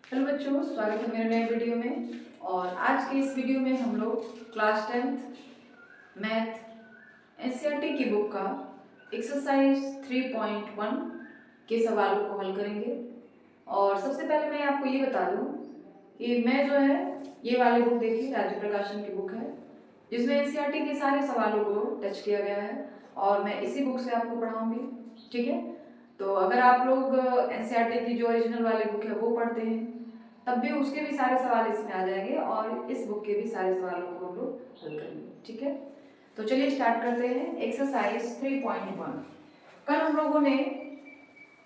Hello बच्चों, स्वागत है मेरे नए वीडियो में। और आज के इस वीडियो में हम लोग क्लास 10th मैथ एनसीईआरटी की बुक का एक्सरसाइज 3.1 के सवालों को हल करेंगे। और सबसे पहले मैं आपको ये बता दूं कि मैं जो है ये वाली बुक देखी, राज्य प्रकाशन की बुक है जिसमें एनसीईआरटी के सारे सवालों को टच किया गया है और मैं इसी बुक से आपको पढ़ाऊंगी। ठीक है, तो अगर आप लोग एनसीईआरटी की जो ओरिजिनल वाली बुक है वो पढ़ते हैं तब भी उसके भी सारे सवाल इसमें आ जाएंगे और इस बुक के भी सारे सवालों को हम लोग हल करेंगे। ठीक है, तो चलिए स्टार्ट करते हैं एक्सरसाइज 3.1। कल हम लोगों ने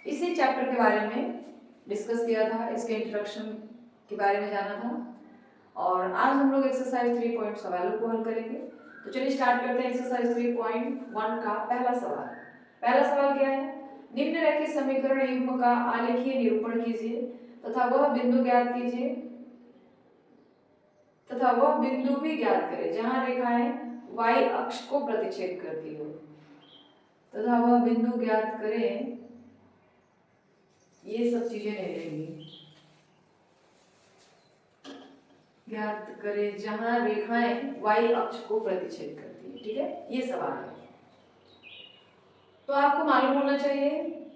इसी चैप्टर के बारे में डिस्कस किया था, इसके इंट्रोडक्शन के बारे में जाना था और आज हम लोग एक्सरसाइज 3 सवालों को हल करेंगे। तो चलिए स्टार्ट करते हैं एक्सरसाइज 3.1 का पहला सवाल। पहला सवाल क्या है? निम्नलिखित समीकरण युग्म का आलेखीय निरूपण कीजिए तथा वह बिंदु ज्ञात कीजिए तथा वह बिंदु भी ज्ञात करें जहां रेखाएं y अक्ष को प्रतिच्छेद करती हो तथा वह बिंदु ज्ञात करें। ये सब चीजें नहीं लेंगी। ज्ञात करें जहां रेखाएं y अक्ष को प्रतिच्छेद करती है। ठीक है, ये सवाल है। तो आपको मालूम होना चाहिए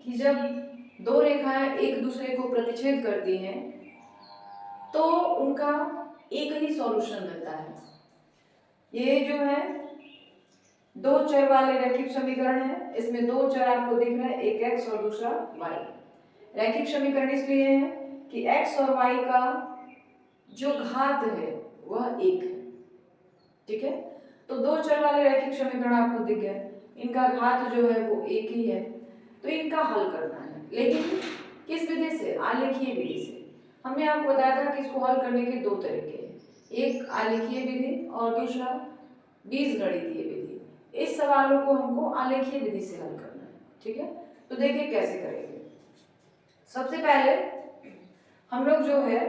कि जब दो रेखाएं एक दूसरे को प्रतिच्छेद करती हैं तो उनका एक ही सॉल्यूशन मिलता है। ये जो है दो चर वाले रैखिक समीकरण है। इसमें दो चर आपको दिख रहे हैं, एक x और दूसरा y। रैखिक समीकरण इसलिए है कि x और y का जो घात है वह एक है। ठीक है, तो दो चर वाले रैखिक समीकरण आपको दिख गए, इनका घात जो है वो एक ही है, तो इनका हल करना है। लेकिन किस विधि से? आलेखीय विधि से। हमने आपको बताया था कि इसको हल करने के दो तरीके हैं, एक आलेखीय विधि और दूसरा बीजगणितीय विधि। इस सवालों को हमको आलेखीय विधि से हल करना है। ठीक है, तो देखिए कैसे करेंगे। सबसे पहले हम लोग जो है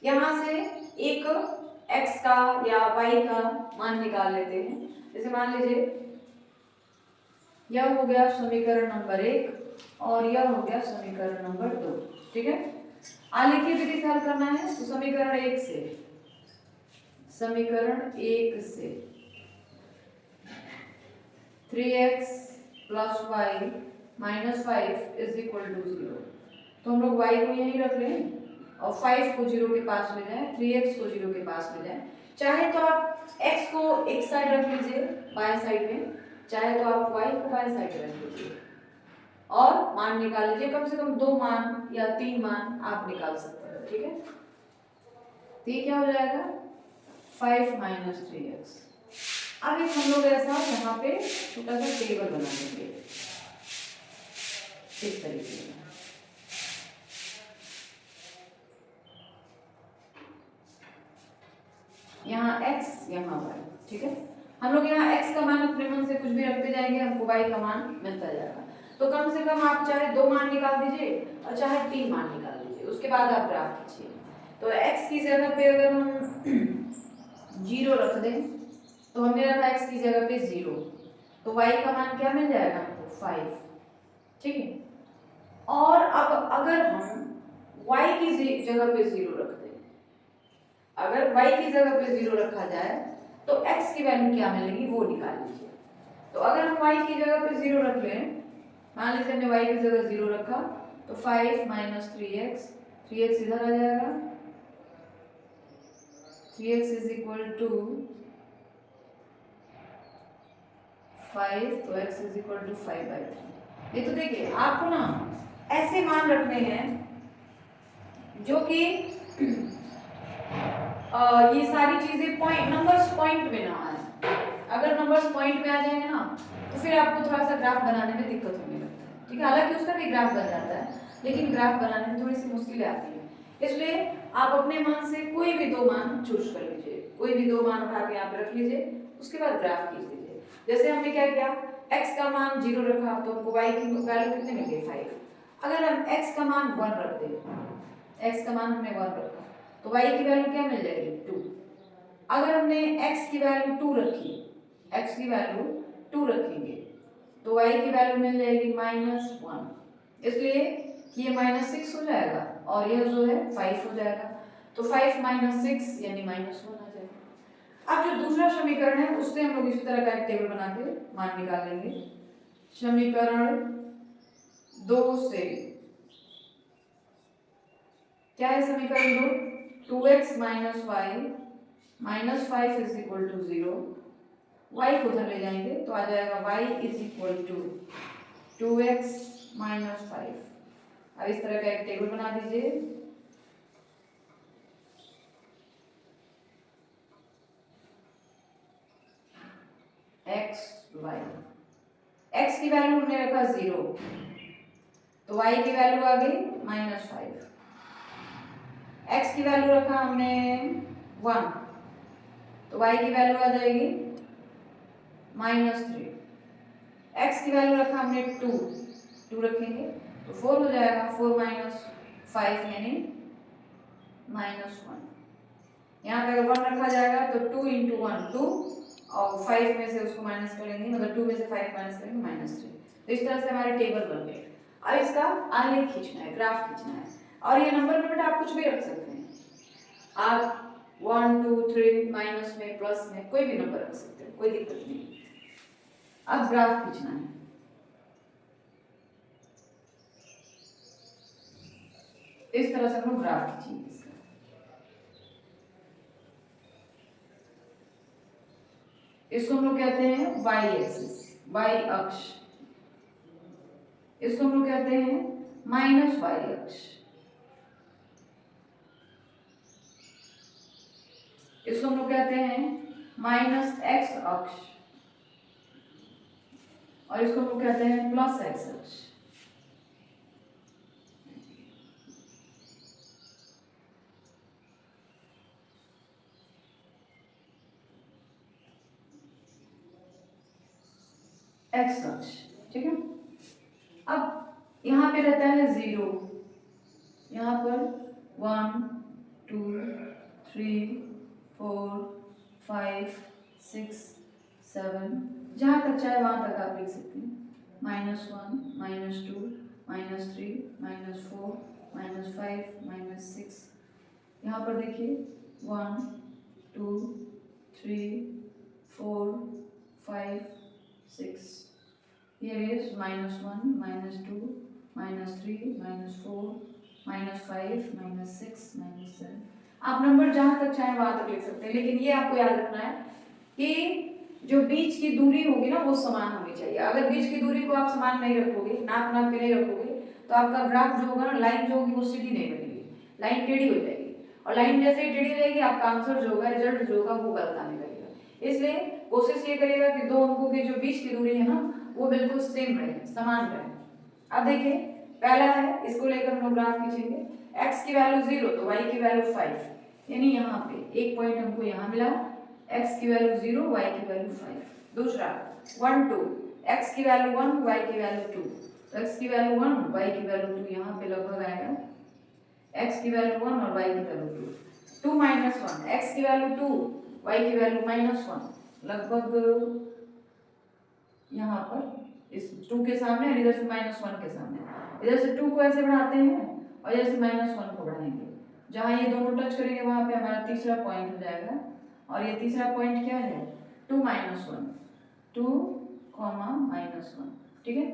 यहां से एक x का या y का मान निकाल लेते हैं। जैसे मान लीजिए यह हो गया समीकरण नंबर 1 और यह हो गया समीकरण नंबर 2। ठीक है, आलेखीय विधि से हल करना है तो समीकरण 1 से 3x + y - 5 = 0। तो हम लोग y को यहीं रख लें और 5 को 0 के पास ले जाएं, 3x को 0 के पास ले जाएं। चाहे तो आप x को एक साइड रख लीजिए बाएं साइड में, चाहे तो आप y को बाएं साइड रख लीजिए और मान निकाल लीजिए। कम से कम 2 मान या 3 मान आप निकाल सकते हैं। ठीक है, तो ये क्या हो जाएगा? 5 - 3x। अब एक हम लोग ऐसा यहाँ पे छोटा सा टेबल बना देंगे इस तरीके से। यहाँ x यहाँ y। ठीक है, हम लोग यहाँ x का मान अपने मन से कुछ भी रखते जाएंगे, हमको y का मान मिलता जाएगा। तो कम से कम आप चाहे 2 मान निकाल दीजिए और चाहे 3 मान निकाल दीजिए, उसके बाद आप ग्राफ खींचिए। तो x की जगह पे अगर हम 0 रख दें तो हमने रखा x की जगह पे 0, तो y का मान क्या मिल जाएगा हमको? 5। ठीक है, और अब अगर हम y की जगह पे 0 रख दें, अगर y की जगह पे 0 रखा जाए तो x की वैल्यू क्या मिलेगी वो निकाल लीजिए। तो अगर हम y की जगह पे 0 रख लें, मान लीजिए हमने y की जगह 0 रखा तो 5 - 3x, 3x इधर आ जाएगा, 3x = 5, तो x = 5/3। ये तो देखिए आपको ना ऐसे मान रखने हैं जो कि ये सारी चीजें नंबर्स पॉइंट में ना आए। अगर नंबर्स पॉइंट में आ जाएंगे ना तो फिर आपको थोड़ा सा ग्राफ बनाने में दिक्कत होने लगता है। ठीक है, हालांकि उसका भी ग्राफ बन जाता है लेकिन ग्राफ बनाने में थोड़ी सी मुश्किलें आती है। इसलिए आप अपने मान से कोई भी 2 मान चूज कर लीजिए, कोई भी 2 मान उठा के यहाँ पे रख लीजिए, उसके बाद ग्राफ खींच लीजिए। जैसे हमने क्या किया, x का मान 0 रखा तो हमको y की वैल्यू कितने मिल गई? 5। अगर हम x का मान 1 रख दें, x का मान हमने 1 रखा तो y की वैल्यू क्या मिल जाएगी? 2। अगर हमने x की वैल्यू 2 रखी, x की वैल्यू 2 रखेंगे तो y की वैल्यू मिल जाएगी -1, इसलिए कि ये -6 हो जाएगा और यह जो है 5 हो जाएगा, तो 5 माइनस 6 यानी -1 आ जाएगा। अब जो दूसरा समीकरण है उससे हम लोग इसी तरह का एक टेबल बना के मान निकाल लेंगे। समीकरण 2 से क्या है समीकरण 2, 2x minus Y minus 5 is equal to 0, y को उधर ले जाएंगे तो आ जाएगा y is equal to 2x minus 5। अब इस तरह का एक टेबल बना दीजिए। x y, x की वैल्यू हमने रखा 0 तो y की वैल्यू आ गई -5, x की वैल्यू रखा हमने 1 तो y की वैल्यू आ जाएगी -3, x की वैल्यू रखा हमने 2 रखेंगे तो 4 हो जाएगा, 4 माइनस 5 यानी -1। यहाँ पे अगर 1 रखा जाएगा तो 2 इंटू 1 2 और 5 में से उसको माइनस करेंगे, मतलब 2 में से 5 माइनस करेंगे -3। तो इस तरह से हमारे टेबल बन गए। अब इसका आलेख खींचना है, ग्राफ खींचना है, और ये नंबर में बेटा आप कुछ भी रख सकते हैं, आप 1 2 3 माइनस में प्लस में कोई भी नंबर रख सकते हैं, कोई दिक्कत नहीं। अब ग्राफ खींचना है। इस तरह से हम लोग ग्राफ खींचेंगे इसका। इसको हम लोग कहते हैं वाई एक्सिस, वाई अक्ष। इसको हम लोग कहते हैं माइनस वाई अक्ष। इसको हम लोग कहते हैं माइनस एक्स अक्ष, और इसको हम लोग कहते हैं प्लस एक्स अक्ष। एक्स अक्ष, ठीक है। अब यहाँ पे रहता है 0, यहाँ पर 1 2 3 4 5 6 7, जहाँ तक चाहे वहाँ तक आप लिख सकते हैं। -1 -2 -3 -4 -5 -6। यहाँ पर देखिए 1 2 3 4 5 6। Here is -1 -2 -3 -4 -5 -6 -7। आप नंबर जहाँ तक चाहे वहाँ तक लिख सकते हैं, लेकिन ये आपको याद रखना है कि जो बीच की दूरी होगी ना वो समान होनी चाहिए। अगर बीच की दूरी को आप समान नहीं रखोगे, नाप नाप के नहीं रखोगे, तो आपका ग्राफ जो होगा ना, लाइन जो होगी वो सीधी नहीं बनेगी, लाइन टेढ़ी हो जाएगी, और लाइन जैसे ही टेढ़ी रहेगी आपका आंसर जो होगा, रिजल्ट जो होगा वो गलत आने लगेगा। इसलिए कोशिश ये करिएगा कि दो अंकों की जो बीच की दूरी है ना वो बिल्कुल सेम रहे, समान रहे। अब देखिए पहला है, इसको लेकर हम लोग ग्राफ खींचेंगे। x की वैल्यू 0 तो y की वैल्यू 5, यानी यहाँ पे एक पॉइंट हमको यहाँ मिला, x की वैल्यू 0 y की वैल्यू 5। दूसरा 1 2, x की वैल्यू 1 y की वैल्यू 2, तो x की वैल्यू 1 y की वैल्यू 2, यहाँ पे लगभग आएगा x की वैल्यू 1 और y की वैल्यू 2। 2 माइनस 1, x की वैल्यू 2 y की वैल्यू -1, लगभग यहाँ पर इस 2 के सामने और इधर से -1 के सामने, इधर से 2 को ऐसे बढ़ाते हैं और इधर से -1 को बढ़ाएंगे, जहाँ ये दोनों टच करेंगे वहाँ पे हमारा तीसरा पॉइंट हो जाएगा, और ये तीसरा पॉइंट क्या है 2 -1 2, -1, ठीक है।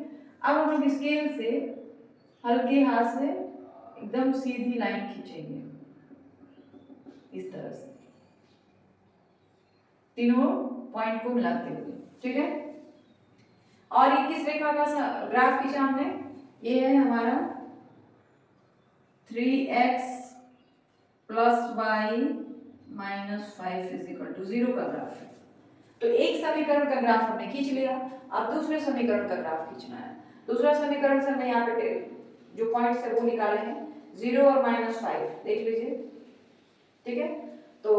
अब हम लोग स्केल से हल्के हाथ से एकदम सीधी लाइन खींचेंगे इस तरह से, तीनों पॉइंट को मिलाते हुए, ठीक है। और ये किस रेखा का ग्राफ खींचा हमने, ये है हमारा 3x + y - 5 = 0 का ग्राफ है। तो एक समीकरण का ग्राफ हमने खींच लिया, अब दूसरे समीकरण का ग्राफ खींचना है। दूसरा समीकरण से हमने यहाँ पे जो पॉइंट्स है वो निकाले हैं, 0 और -5 देख लीजिए, ठीक है। तो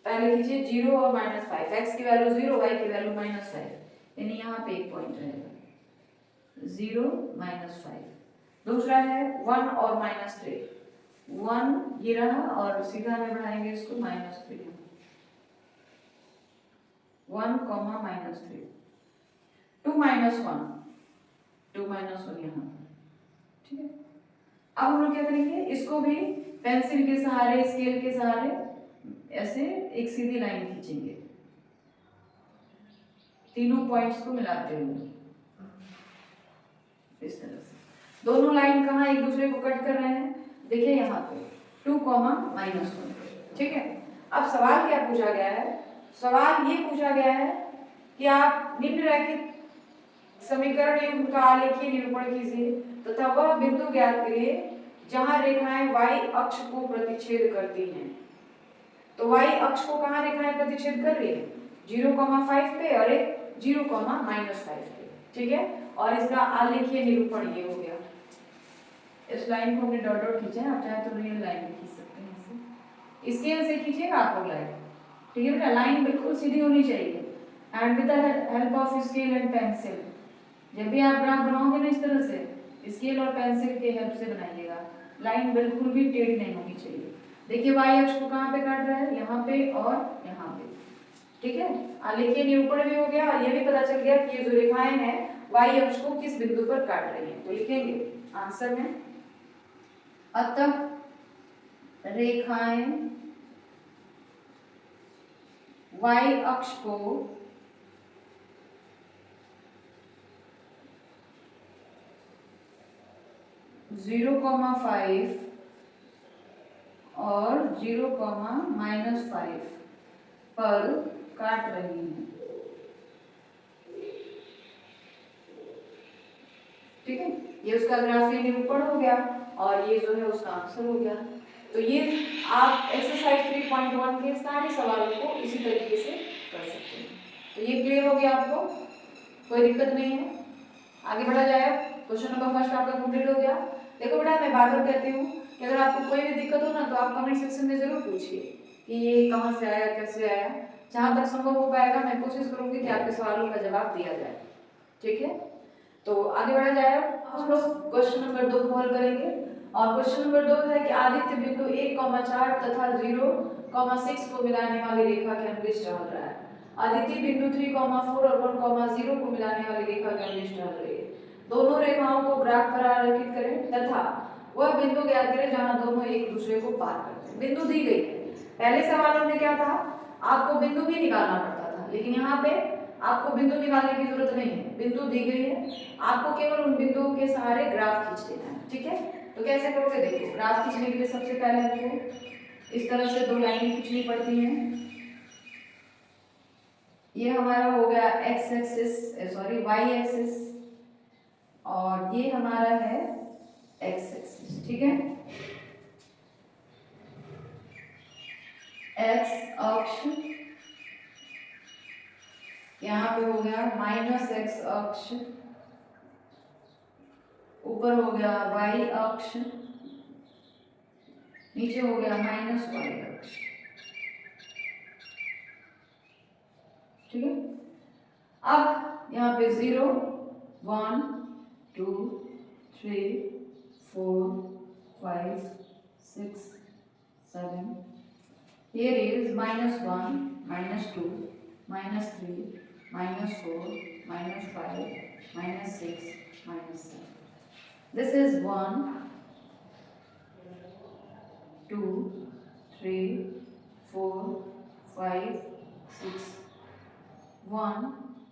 पहले लीजिए 0 और -5, x की वैल्यू 0 y की वैल्यू -5, यानी यहाँ पे एक पॉइंट रहेगा 0 -5। दूसरा है 1 और -3, 1 ये रहा और सीधा में बढ़ाएंगे इसको -3, 1, -3, 2 -1 यहाँ, ठीक है। अब हम लोग क्या करेंगे, इसको भी पेंसिल के सहारे, स्केल के सहारे ऐसे एक सीधी लाइन खींचेंगे, तीनों पॉइंट्स को मिलाते हुए इस तरह से। दोनों लाइन कहाँ एक दूसरे को कट कर रहे हैं, देखिए यहाँ पे 2, -1, ठीक है। अब सवाल क्या पूछा गया है, सवाल ये पूछा गया है कि आप निम्नलिखित समीकरण युग्म का आलेखीय निरूपण कीजिए तथा वह बिंदु ज्ञात करिए जहां रेखाएं y अक्ष को प्रतिच्छेद करती हैं। तो y अक्ष को कहाँ रेखाएं प्रतिच्छेद कर रही है, 0,5 पे और एक 0,-5 पे, ठीक है। और इसका आलेखीय निरूपण ये हो गया। इस लाइन को हमने डॉट डॉट खींचा है, आप चाहे तो रियल लाइन भी खींच सकते हैं, इसे स्केल से खींचिएगा आप लोग लाइन, ठीक है बेटा। लाइन बिल्कुल सीधी होनी चाहिए and with the help of scale and pencil. जब भी आप ग्राफ बनाओगे ना इस तरह से स्केल और पेंसिल के हेल्प से बनाइएगा, लाइन बिल्कुल भी टेढ़ी नहीं होनी चाहिए। देखिए y अक्ष को कहाँ पे काट रहा है, यहाँ पे और यहाँ पे, ठीक है। आलेखीय निरूपण भी हो गया और ये भी पता चल गया कि ये जो रेखाएं हैं y अक्ष को किस बिंदु पर काट रही हैं। तो लिखेंगे आंसर में, अतः रेखाएं y अक्ष को (0,5) और 0,-5 पर काट रही हैं, ठीक है। ये उसका ग्राफीय निरूपण हो गया और ये जो है उसका आंसर हो गया। तो ये आप एक्सरसाइज 3.1 के सारे सवालों को इसी तरीके से कर सकते हैं। तो ये क्लियर हो गया आपको, कोई दिक्कत नहीं है। आगे बढ़ा जाए, क्वेश्चन नंबर फर्स्ट आपका कंप्लीट हो गया। देखो बेटा, मैं बार बार कहती हूँ कि अगर आपको कोई भी दिक्कत हो ना तो आप कमेंट सेक्शन में जरूर पूछिए कि ये कहाँ से आया, कैसे आया। जहाँ तक संभव हो पाएगा मैं कोशिश करूंगी कि आपके सवालों का जवाब दिया जाए, ठीक है। तो आगे बढ़ा जाए, हम लोग क्वेश्चन नंबर 2 को हल करेंगे। और क्वेश्चन नंबर 2 है कि आदित्य बिंदु 1,4 तथा 0,6 को मिलाने वाली रेखा के अनुदिश टहल रहा है। आदित्य बिंदु 3,4 और 1,0 को मिलाने वाली रेखा के अनुदिश टहल रही है। दोनों रेखाओं को ग्राफ पर आरेखित करें तथा वह बिंदु ज्ञात करें जहां दोनों एक दूसरे को पार करते हैं। बिंदु दी गई है। पहले सवालों में क्या था, आपको बिंदु भी निकालना पड़ता था, लेकिन यहाँ पे आपको बिंदु निकालने की जरूरत नहीं है। बिंदु दी गई है, आपको केवल उन बिंदुओं के सहारे ग्राफ खींच देना है, ठीक है। तो कैसे करोगे, देखो ग्राफ खींचने के लिए सबसे पहले आपको इस तरह से 2 लाइनें खींचनी पड़ती हैं। ये हमारा हो गया x axis, sorry y axis, और ये हमारा है x एक्सिस, ठीक है। x अक्ष यहाँ पे हो गया -x अक्ष, ऊपर हो गया y अक्ष, नीचे हो गया -y अक्ष, ठीक है। अब यहाँ पे 0, 1, 2, 3, 4, 5, 6, 7. Here is -1, -2, -3, -4, -5, -6, -7. This is 1, 2, 3, 4, 5, 6. 1,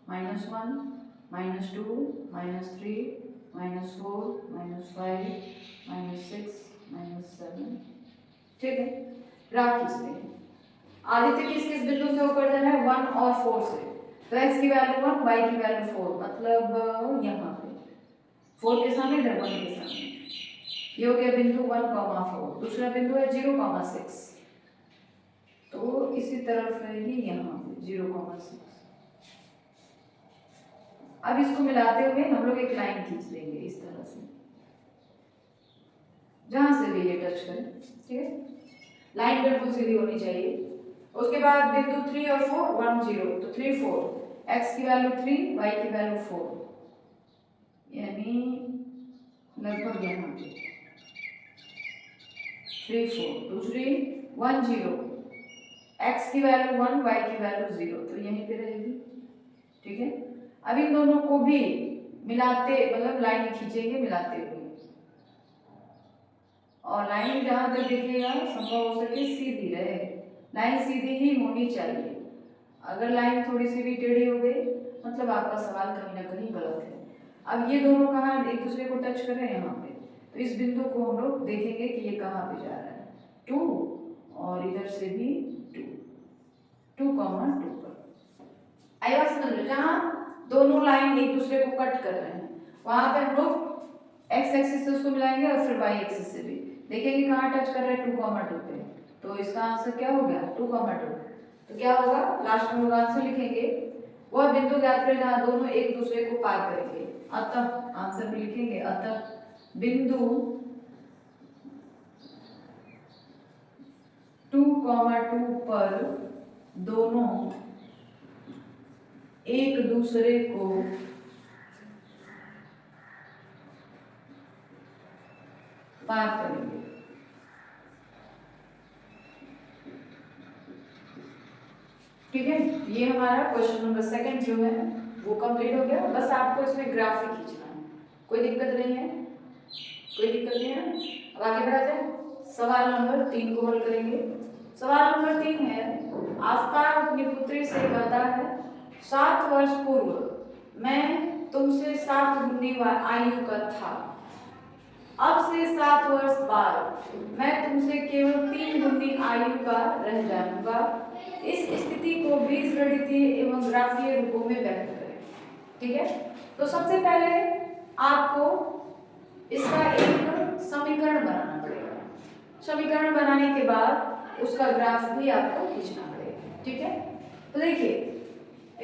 -1, -2, -3, -4, -5, -6, -7, ठीक है। ग्राफ खींचते हैं। आदित्य किस किस बिंदु से होकर जा रहा है, 1 और 4 से। तो x की वैल्यू 1, y की वैल्यू 4, मतलब यहाँ पे 4 के सामने इधर 1 के सामने, ये हो गया बिंदु 1,4। दूसरा बिंदु है 0,6, तो इसी तरफ रहेगी यहाँ पे 0,6। अब इसको मिलाते हुए हम लोग एक लाइन खींच देंगे इस तरह से, जहां से भी ये टच करे, ठीक है। लाइन बिल्कुल सीधी होनी चाहिए। उसके बाद बिंदु 3 और 4, 1, 0, तो 3, 4, x की वैल्यू 3, y की वैल्यू 4, यानी लगभग यहाँ पे 3, 4, दूसरी 1, 0, x की वैल्यू 1, y की वैल्यू 0, तो यहीं पे रहेगी, ठीक है। अब इन दोनों को भी मिलाते, मतलब लाइन खींचेंगे मिलाते हुए। और लाइन जहाँ तक देखिएगा संभव हो सके सीधी रहे, लाइन सीधी ही होनी चाहिए। अगर लाइन थोड़ी सी भी टेढ़ी हो गई मतलब आपका सवाल कहीं ना कहीं गलत है। अब ये दोनों कहाँ एक दूसरे को टच कर रहे हैं यहाँ पे, तो इस बिंदु को हम लोग देखेंगे कि ये कहाँ पे जा रहा है, 2 और इधर से भी 2, 2, 2 पर। आई बात समझ लो, जहाँ दोनों लाइन एक दूसरे को कट कर रहे हैं वहां पे हम लोग एक्स एक्सिस से उसको मिलाएंगे और फिर वाई एक्सिस से भी देखेंगे कहाँ टच कर रहे हैं, 2, 2 पे। तो इसका आंसर क्या हो गया, 2, 2। तो क्या होगा, लास्ट में लोग आंसर लिखेंगे, वह बिंदु ज्ञात करें जहां दोनों एक दूसरे को पार करेंगे। अतः आंसर में लिखेंगे, अतः बिंदु 2, 2 पर दोनों एक दूसरे को पार करेंगे। ठीक है, ये हमारा क्वेश्चन नंबर 2 जो है वो कंप्लीट हो गया। बस आपको इसमें ग्राफ ही खींचना है, कोई दिक्कत नहीं है, कोई दिक्कत नहीं है। अब आगे बढ़ा जाए, सवाल नंबर 3 को हल करेंगे। सवाल नंबर 3 है, आफ्ताब अपनी पुत्री से कहता है 7 वर्ष पूर्व मैं तुमसे 7 गुनी आयु का था, अब से 7 वर्ष बाद मैं तुमसे केवल 3 गुनी आयु का रह जाऊंगा। इस स्थिति को बीजगणितीय एवं ग्राफीय रूपों में व्यक्त करें। ठीक है, तो सबसे पहले आपको इसका एक समीकरण बनाना पड़ेगा। समीकरण बनाने के बाद उसका ग्राफ भी आपको खींचना पड़ेगा। ठीक है, तो देखिए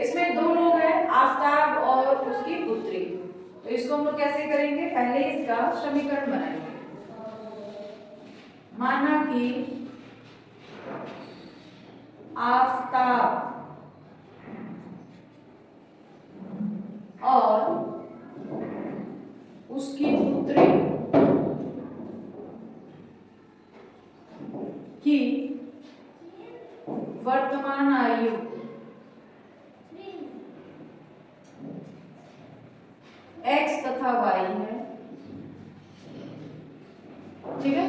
इसमें 2 लोग हैं, आफ्ताब और उसकी पुत्री। तो इसको हम लोग कैसे करेंगे, पहले इसका समीकरण बनाएंगे। माना कि आफ्ताब और उसकी पुत्री की वर्तमान आयु x तथा y है। ठीक है,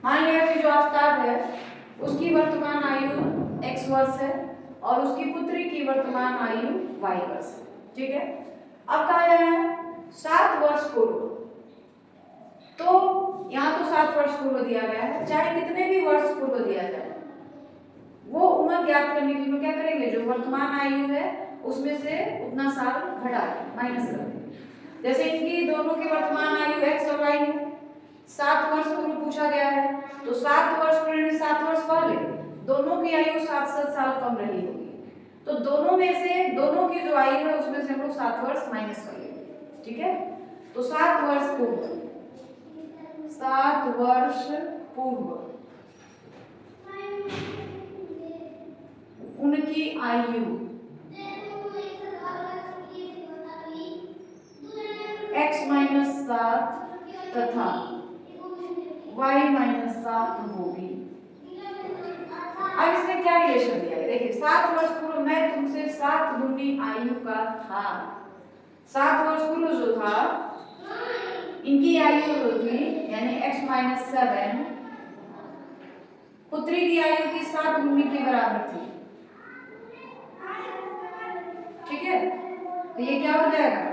मान लिया कि जो आफ्ताब है उसकी वर्तमान आयु x वर्ष है और उसकी पुत्री की वर्तमान आयु y वर्ष है। ठीक है, अब कहा गया है 7 वर्ष पूर्व, तो यहाँ तो 7 वर्ष पूर्व दिया गया है, चाहे कितने भी वर्ष पूर्व दिया जाए वो उम्र ज्ञात करने के लिए क्या करेंगे, जो वर्तमान आयु है उसमें से उतना साल घटा के माइनस कर देंगे। जैसे इनकी दोनों की वर्तमान आयु x और y है, 7 वर्ष पूर्व पूछा गया है, तो 7 वर्ष पूर्व 7 वर्ष पहले दोनों की आयु 7 साल कम रही होगी, तो दोनों में से दोनों की जो आयु है उसमें से हम लोग 7 वर्ष माइनस कर लेंगे। ठीक है, तो 7 वर्ष पूर्व, 7 वर्ष पूर्व उनकी आयु x-7 तथा y-7 होगी। अब इसमें क्या रिलेशन दिया है, देखिए 7 वर्ष पूर्व मैं तुमसे 7 गुनी आयु का था। 7 वर्ष पूर्व जो था इनकी आयु जो थी यानी x-7 पुत्री की आयु की 7 गुनी के बराबर थी। ठीक है, तो ये क्या हो जाएगा,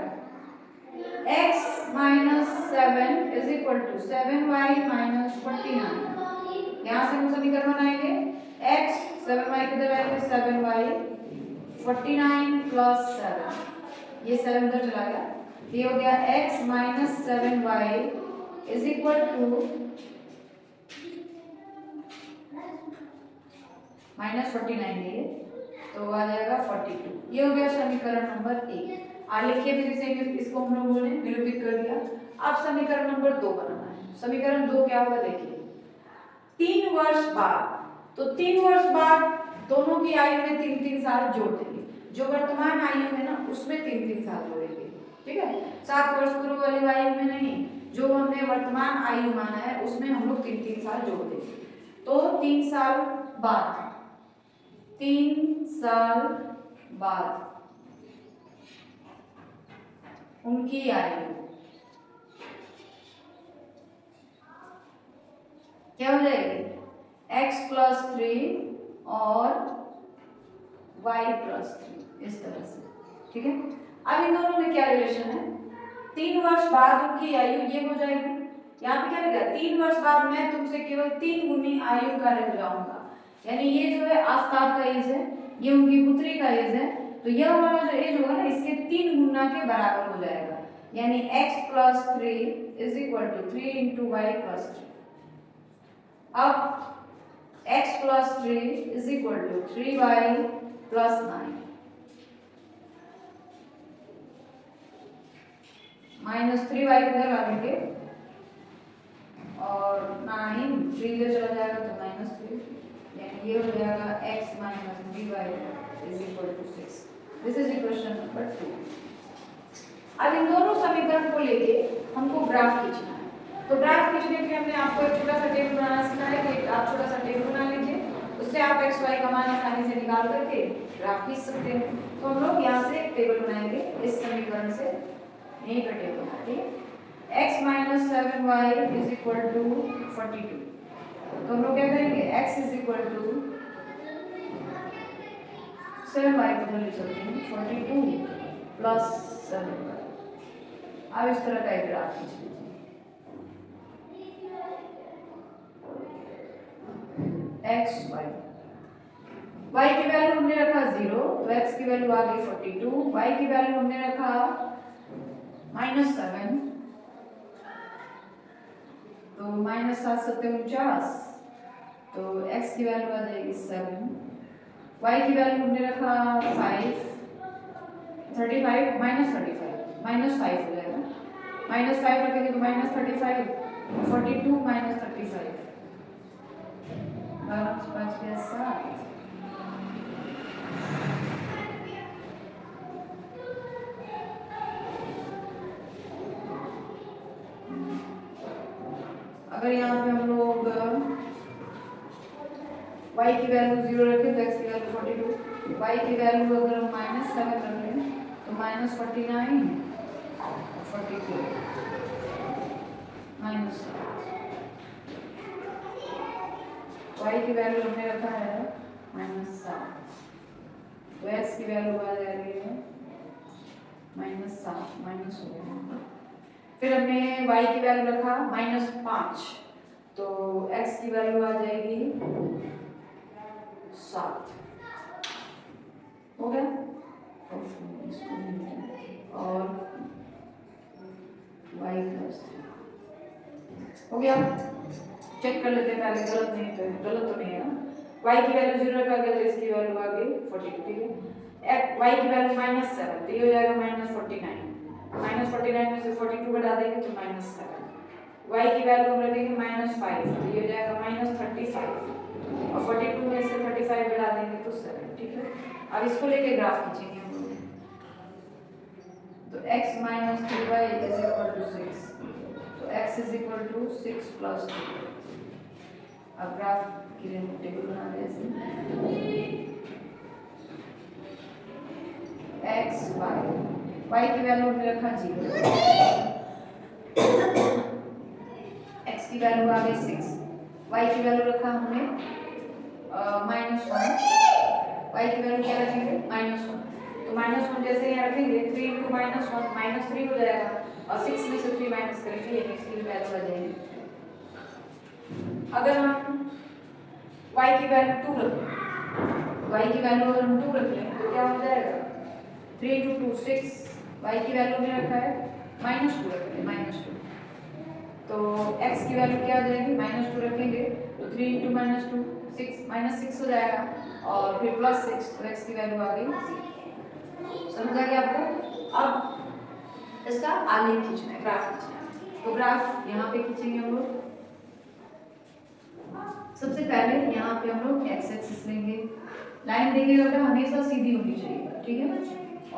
x-7 is equal to 7y-49। यहाँ से हम समीकरण बनाएंगे, x 7y किधर आएगा, 7y 49 प्लस 7, ये 7 उधर चला गया, ये हो गया x-7y इज इक्वल टू -49 है, तो आ जाएगा 42। ये हो गया समीकरण नंबर 1। और लिखिए फिर से इसको हम लोगों ने निरूपित कर दिया। अब समीकरण नंबर 2 बनाना है। समीकरण 2 क्या होगा, देखिए 3 वर्ष बाद, तो 3 वर्ष बाद दोनों की आयु में 3-3 साल जोड़ देंगे, जो वर्तमान आयु है ना उसमें 3-3 साल जोड़ेंगे। ठीक है, 7 वर्ष पूर्व वाली आयु में नहीं, जो हमने वर्तमान आयु माना है उसमें हम लोग 3-3 साल जोड़ देंगे। तो 3 साल बाद, 3 साल बाद उनकी आयु क्या हो जाएगी x+3 और y+3 इस तरह से, ठीक है। अब इन दोनों में क्या रिलेशन है, 3 वर्ष बाद उनकी आयु ये हो जाएगी। यहाँ पे क्या लगेगा 3 वर्ष बाद मैं तुमसे केवल 3 गुनी आयु का रह जाऊंगा, यानी ये जो है आफ्ताब का एज है, ये उनकी पुत्री का एज है, तो यह हमारा जो एज होगा ना इसके 3 गुना के बराबर हो जाएगा, यानी x+3 = 3 × y+3। अब x+3 = 3y+9 -3y इधर ला देंगे और 9 3 इधर चला जाएगा तो -3, यानी ये हो जाएगा x - 3y = 6। This is equation number 2। अब इन दोनों समीकरण को लेके हमको ग्राफ खींचना है, तो ग्राफ खींचने के लिए हमने आपको एक छोटा सा टेबल बनाना सिखाया कि आप छोटा सा टेबल बना लीजिए, उससे आप x y का मान आसानी से निकाल करके ग्राफ खींच सकते हैं। तो हम लोग यहाँ से एक टेबल बनाएंगे इस समीकरण से, यही का टेबल बनाते हैं, x - 7y = 42। तो हम लोग क्या करेंगे x = 7y को इधर लिख सकते हैं 42 + 7y। अब इस तरह का एक ग्राफ खींच लीजिए, x y y की वैल्यू हमने रखा 0, तो x की वैल्यू आ गई 42, y की वैल्यू हमने रखा -7, तो -7 × 7 = 49, तो x की वैल्यू आ जाएगी 7, y की वैल्यू हमने रखा 5, 35 -5 हो जाएगा, -5 रखेंगे तो -35, 42 - 35 5 के 7। अगर यहाँ पे हम लोग y की वैल्यू 0 रखें तो x की वैल्यू 42, y की वैल्यू अगर हम -7 रखें तो -49, 42 y की वैल्यू हमने रखा है -7, तो x की वैल्यू आ जाएगी -7 माइनस हो गया। फिर हमने y की वैल्यू रखा -5, तो x की वैल्यू आ जाएगी 7, हो गया। और y+3 हो गया। चेक कर लेते हैं पहले, गलत तो नहीं है ना। y की वैल्यू 0 रखा गया तो इसकी वैल्यू आ गई 42, ठीक है। y की वैल्यू -7, तो ये हो जाएगा -49, -49 में से 42 घटा देंगे तो -7। y की वैल्यू हम रखेंगे -5, तो ये हो जाएगा -35, और 42 में से 35 घटा देंगे तो 7, ठीक है। अब इसको लेके ग्राफ खींचेंगे हम लोग, तो x - 3y = 6, तो x = 6 + 2। अब ग्राफ के लिए टेबल बना दें ऐसे, x y की वैल्यू हमने रखा 0, x की वैल्यू आ गई 6, y की वैल्यू रखा हमने -1, y की वैल्यू क्या रखेंगे -1, तो -1 जैसे यहाँ रखेंगे 3 × -1 -3 हो जाएगा, और 6 में से 3 माइनस करेंगे यानी इसकी वैल्यू आ जाएगी। अगर हम y की वैल्यू 2 रखें, y की वैल्यू अगर हम 2 रख लें तो क्या हो जाएगा 3 × 2 6, y की वैल्यू में रखा है -2 रखेंगे, -2, तो x की वैल्यू क्या आ जाएगी -2 रखेंगे तो 3 × -2 6 हो जाएगा, और फिर +6, तो x की वैल्यू आ गई 0। समझ आ गया आपको। अब इसका आलेख खींचना है, ग्राफ खींचना है, तो ग्राफ यहाँ पे खींचेंगे हम लोग। सबसे पहले यहाँ पे हम लोग x एक्सिस लेंगे, लाइन देखिएगा बेटा हमेशा सीधी होनी चाहिए, ठीक है ना,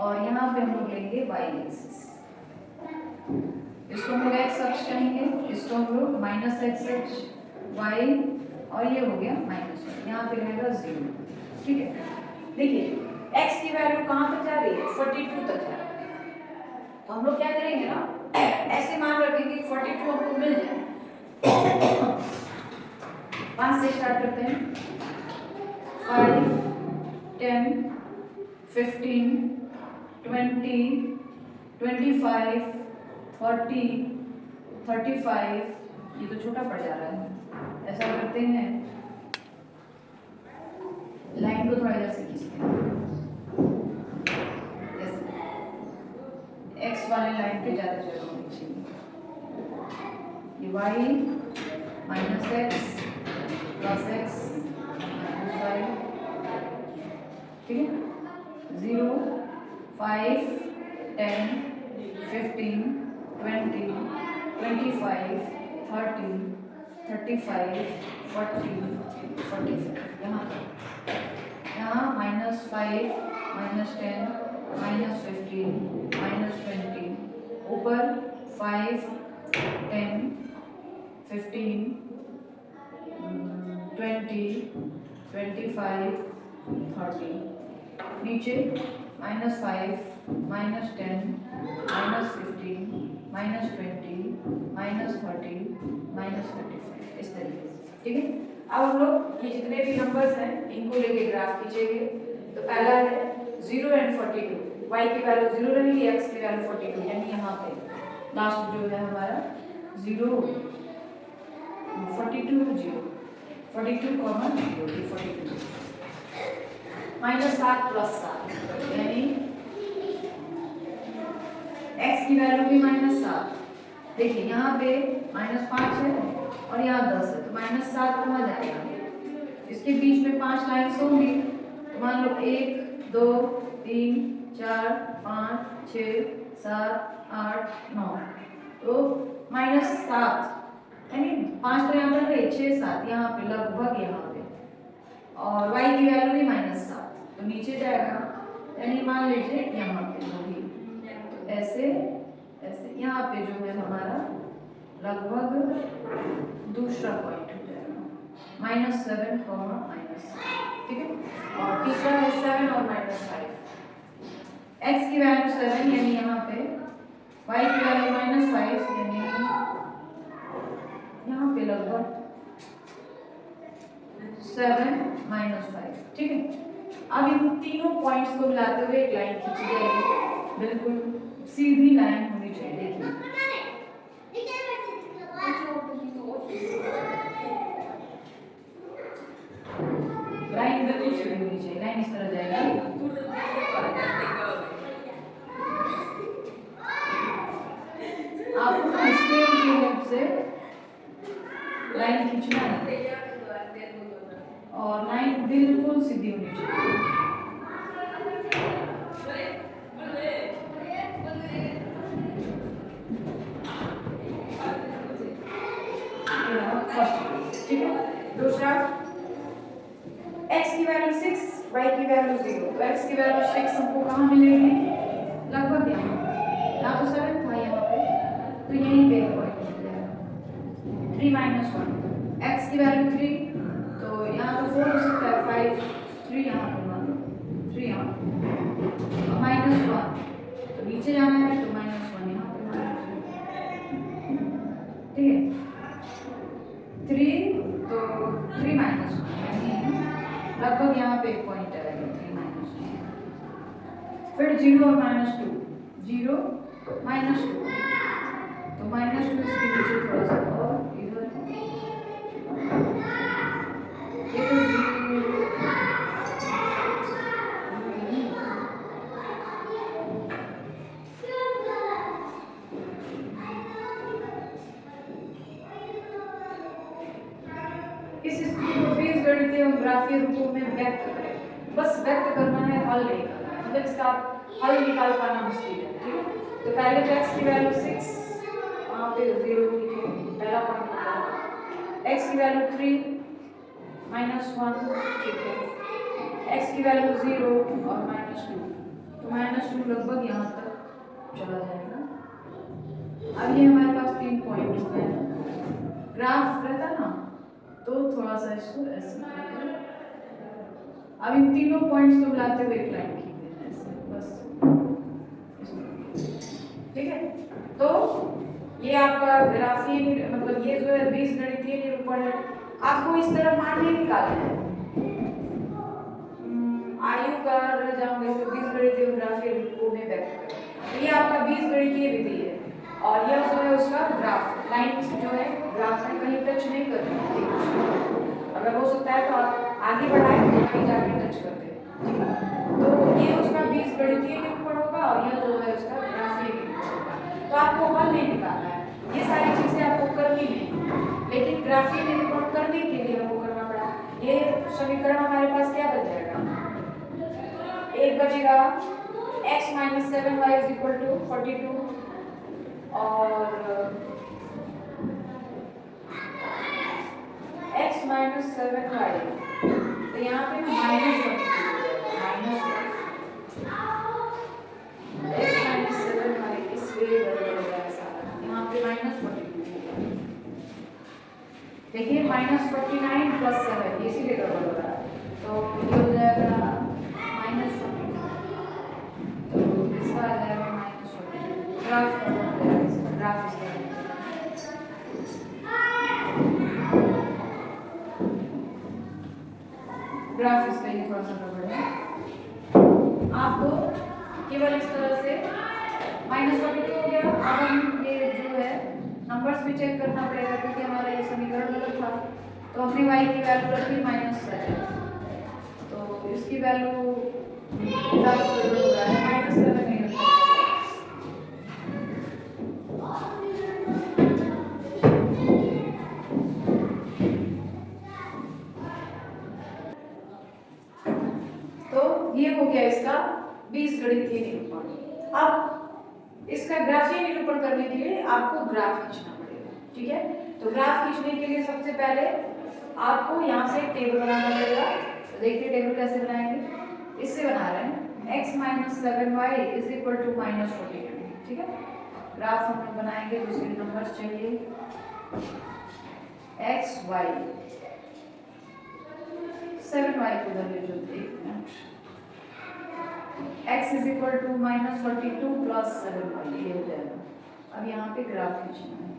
और यहाँ पे हम लोग लेंगे y एक्सिस, इसको हम लोग x अक्ष कहेंगे, इसको हम लोग -x y, और ये हो गया -1, यहाँ पे रहेगा 0, ठीक है। देखिए x की वैल्यू कहाँ तक जा रही है 42 तक जा रही है, तो हम लोग क्या करेंगे ना ऐसे मान रखेंगे 42 हमको मिल जाए 5 से स्टार्ट करते हैं। 5, 10, 15, 20, 25, 30, 35, ये तो छोटा पड़ जा रहा है। ऐसा करते हैं, लाइन को थोड़ा इधर से खींचते हैं, एक्स वाले लाइन पे ज़्यादा जगह होनी चाहिए। ये y minus X plus X minus Y, ठीक है। 0, 5, 10, 15, 20, 25, 30, 35, 40, 45, यहाँ -5, -10, -15, -20, ऊपर 5, 10, 15, 20, 25, 30, नीचे -5, -10, -15, -20, -30, -35, इस तरीके से, ठीक है। अब हम लोग ये जितने भी नंबर्स हैं इनको लेके ग्राफ खींचेंगे। तो पहला है 0 एंड 42, y की वैल्यू 0 रहेगी, x की वैल्यू 42, यानी यहाँ पे लास्ट जो है हमारा 0, 42, 0, 42, 42, -7 + 7, यानी x की वैल्यू भी -7। देखिए यहाँ पे -5 है और यहाँ 10 है, तो -7 कहाँ जाएगा, इसके बीच में 5 लाइन्स होंगी। तो मान लो 1, 2, 3, 4, 5, 6, 7, 8, 9, तो -7, यानी 5 तो यहाँ पर गए, 6, 7 यहाँ पे लगभग यहाँ पे, और y की वैल्यू भी -7, तो नीचे जाएगा, यानी मान लीजिए यहाँ पे होगी, तो ऐसे ऐसे यहाँ पे जो है हमारा लगभग दूसरा पॉइंट हो जाएगा -7, ठीक है। और तीसरा है 7 और -5, x की वैल्यू 7, यानी यहाँ पे y की वैल्यू -5, यानी यहाँ पे लगभग 7, -5, ठीक है। अब इन तीनों पॉइंट्स को मिलाते हुए एक लाइन खींची जाएगी, बिल्कुल सीधी लाइन होनी चाहिए। देखिए लाइन बिल्कुल सीधी होनी चाहिए, लाइन इस तरह जाएगी। आपको स्केल की हेल्प से लाइन खींचना है और लाइन बिल्कुल सीधी होनी चाहिए। ठीक है। दूसरा x की वैल्यू 6, y की वैल्यू 0, तो x की वैल्यू 6 हमको कहाँ मिलेगी, लगभग यहाँ तो 7 था यहाँ पे, तो यहीं पे पॉइंट मिल जाएगा। 3 - 1, x की वैल्यू 3, तो यहाँ तो 4 हो सकता है, 5, 3 यहाँ पे मान लो, 3 यहाँ -1, तो नीचे जाना है तो -1 यहाँ पे, ठीक है। 3, तो 3 - 1, यानी लगभग यहाँ पे एक पॉइंट आएगा 3 - 1, फिर 0 और -2, 0, -2, तो -2 इसके नीचे थोड़ा सा और इधर, ये तो 0, इस स्थिति को बीजगणितीय और ग्राफीय रूपों में व्यक्त करें। बस व्यक्त करना है, हल नहीं करना है, मतलब इसका हल निकाल पाना मुश्किल है, ठीक है। तो पहले तो x की वैल्यू 6, वहाँ पे 0 लिखे, पहला पॉइंट होगा। x की वैल्यू 3, -1, ठीक है। x की वैल्यू 0 और -2, तो -2 लगभग यहाँ तक चला जाएगा। अब ये हमारे पास 3 पॉइंट हो गए। ग्राफ रहता ना तो थोड़ा सा इसको ऐसे, अब इन तीनों पॉइंट्स को मिलाते हुए एक लाइन खींच देना ऐसे, बस, ठीक है। तो ये आपका ग्राफीय, मतलब ये जो है बीजगणितीय निरूपण है, आपको इस तरह मान नहीं निकालना है। आयु का जाऊंगे तो बीजगणितीय ग्राफीय रूपों में व्यक्त करें। तो ये आपका बीजगणितीय विधि है और यह जो है उसका ग्राफ लाइन जो है ग्राफ में कहीं टच नहीं कर रही है। अगर हो सकता है तो आप आगे बढ़ाएं तो कहीं जाके टच कर दें। तो ये उसका बीजगणितीय निरूपण होगा और यह जो है उसका ग्राफीय निरूपण होगा। तो आपको हल नहीं निकालना है, ये सारी चीजें आपको करनी नहीं, लेकिन ग्राफीय निरूपण करने के लिए हमको करना पड़ा। ये समीकरण हमारे पास क्या बन जाएगा, एक बचेगा x minus 7y is equal to 42 और x माइनस 7y, तो यहाँ पे ना माइनस x माइनस 7y इसलिए बदल जाएगा सारा, यहाँ पे माइनस 42 होगा। देखिए माइनस 49 प्लस 7 इसीलिए गड़बड़ हो रहा है, तो ये हो जाएगा माइनस 42, तो इसका आ जाएगा माइनस 42। ग्राफ का हो जाएगा, इसका ग्राफ इसका ग्राफ इसका ये थोड़ा सा गड़बड़ है। आपको केवल इस तरह से माइनस 42 हो गया। अब हम ये जो है नंबर्स भी चेक करना पड़ेगा क्योंकि हमारा ये समीकरण गलत था। तो हमने y की वैल्यू रखी -7, तो इसकी वैल्यू ग्राफ गड़बड़ हो रहा है, -7 नहीं रखा। तो ये हो गया इसका बीजगणितीय निरूपण। अब इसका ग्राफीय निरूपण करने के लिए आपको ग्राफ खींचना पड़ेगा, ठीक है। तो ग्राफ खींचने के लिए सबसे पहले आपको यहाँ से एक टेबल बनाना पड़ेगा। तो देखिए टेबल कैसे बनाएंगे, इससे बना रहे हैं x minus 7y is equal to -42, ठीक है। ग्राफ हम लोग बनाएंगे तो उसके नंबर्स चाहिए x y 7y को उधर ले जाओ, 1 minute, x is equal to -42 plus 7y, ये हो जाएगा। अब यहाँ पे ग्राफ खींचना है,